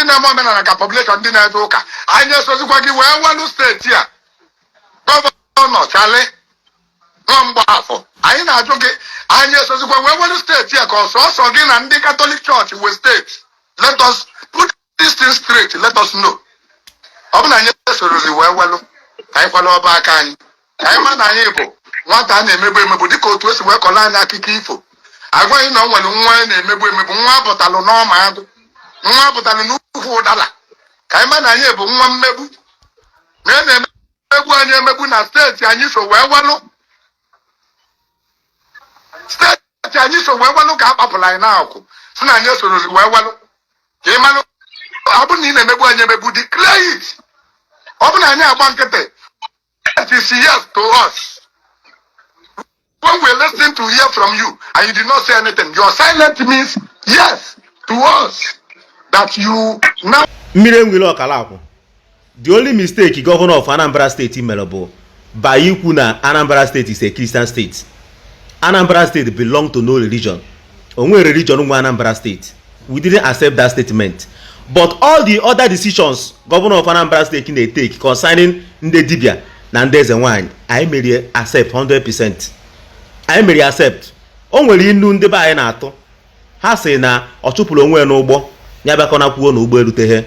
ndị na-eme omenala ka population ndị na-eje ụka. Anyị esozikwa gị wee welu steeti a. Gọvanọ Chale Nwamgbafọ, anyị na-ajụ gị, anyị esozikwa wee welu steeti a ka ọsọsọ gị na ndị Catholic Church wee steeti. Let us put this thing straight. Let us know. Ọ bụ na anyị esorozi wee welu ka anyị kwala ọba aka anyị. Ka anyị ma na anyị bụ nwata a na-emegbu emegbu dịka otu esi wee kọla anyị akụkọ ifo. Agwaghị na o nwere nwa na-emegbu emegbu, nwa apụtalụ n'ọma agụ, nwa apụtalụ n'ukwu ụdala. Ka anyị ma na anyị bụ nwa mmegbu. Na na-emegbu anyị emegbu na steeti anyị so wee welu. Steeti anyị so wee welu ka a kpapụrụ anyị n'akwụ. Si na anyị esorozi wee welu. Ka ị manụ, ọ bụ na ị na-emegbu anyị emegbu, declare it. Ọ bụ na anyị agba nkịtị, it is yes to us. When we listen to hear from you and you did not say anything, your silence means yes to us. That you now. Nmiri Eweilo Ọkalakwụ. The only mistake governor of Anambra State mere bụ by ikwu na Anambra State is a Christian state. Anambra State belong to no religion. Onwe religion nwe Anambra State. We didn't accept that statement. But all the other decisions governor of Anambra State na-take concerning ndị Dibia na ndị Ezenwanyi, anyị mere accept 100%. Anyị mere accept. O nwere inu ndị be anyị na-atụ. Ha sị na ọ chụpụrụ onwe n'ụgbọ, ya bịakọ na kwuo na ụgbọ eruteghe.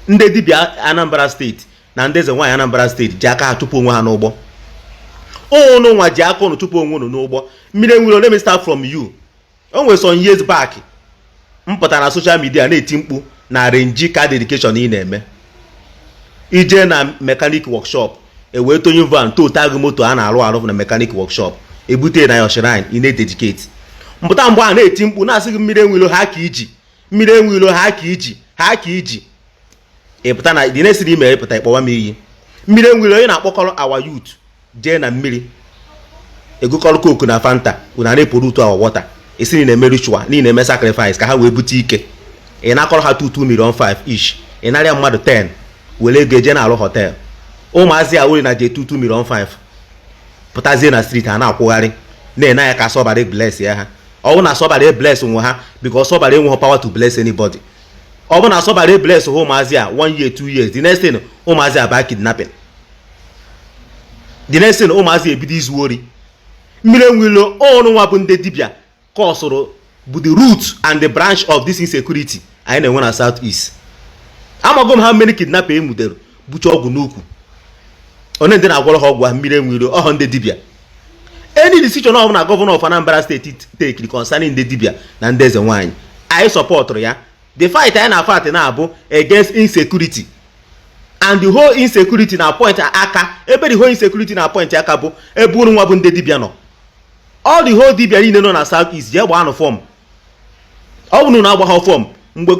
Ndị Dibia Anambra State na ndị Ezenwanyi Anambra State ji aka ha chụpụ onwe ha n'ụgbọ. Unu nwa ji aka unu chụpụ onwe unu n'ụgbọ. Nmiri Eweilo, let me start from you. O nwere some years back, m pụtara na social media na-eti mkpu na renji car dedication ị na-eme. Ije na mechanic workshop, wee tonye van totag moto a na-arụ na mechanic workshop, ebute na your shrine ị na-dedicate. Mpụta mgbe a na-eti mkpu na-asị gị Nmiri Eweilo ha ka iji, Nmiri Eweilo ha ka iji. Ịpụta na dị na-esiri ime ịpụta ịkpọwa m iyi. Nmiri Eweilo onye na-akpọkọrọ our youth jee na mmiri egokọrọ coke na fanta una na-eporutu our water. Isi na-eme ritual, na eme sacrifice ka ha wee bute ike. Ị na-akọrọ ha 2 million 5 ish. Ị narịa mmadụ 10 wele ego eje na-alụ hotel. Ụmụazị a were na je 2 million 5 pụtazie na street ha na-akwụgharị na-ene ya ka Sobali bless ya ha. Ọ bụ na Sobali bless nwe ha because Sobali enweghị power to bless anybody. Ọ bụ na Sobali bless ụmụazị a 1 year 2 years, the next thing ụmụazị a ba kidnapping, the next thing ụmụazị ebido izu ori. Nmiri Eweilo ọnụ nwa bụ ndị Dibia kọsụrụ bụ the root and the branch of this insecurity anyị na-enwe na South East. Amago m ha mmiri kidnapper emudere bucha ọgwụ n'ukwu. Onye ndị na-agwọrọ ha ọgwụ Nmiri Eweilo ọhụ ndị Dibia. Any decision of na governor of Anambra State take concerning ndị Dibia na ndị Ezenwanyi, anyị support ya. The fight anyị na-fight na-abụ against insecurity, and the whole insecurity na point aka ebe the whole insecurity na point aka bụ ebe unu nwa bụ ndị Dibia nọ. All the whole Dibia niile nọ na South East je gbaa nụ form. Ọ bụ na agba ha form mgbe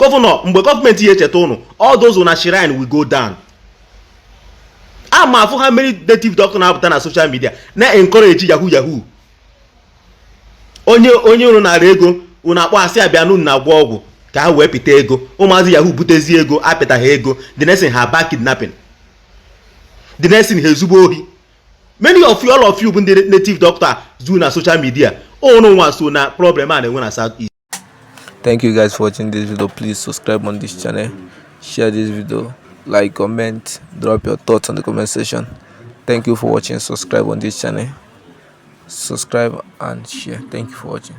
gọọmenti ya echeta unu, all those na shrine will go down. Ama afụ ha many native doctor na-apụta na social media na encourage yahoo. Onye unu nara ego unu akpọ asị abịa n'unu na-agwọ ọgwụ ka ha wee pịta ego. Ụmụazị yahoo butezi ego apịta ha ego, the next thing ha back kidnapping, the next thing ha ezugbo ohi. Many of you, all of you bụ ndị native doctor do na social media. Unu nwa so na problem a na-enwe na South East. Thank you guys for watching this video. Please subscribe on this channel, share this video, like, comment, drop your thoughts on the comment section. Thank you for watching. Subscribe on this channel, subscribe and share. Thank you for watching.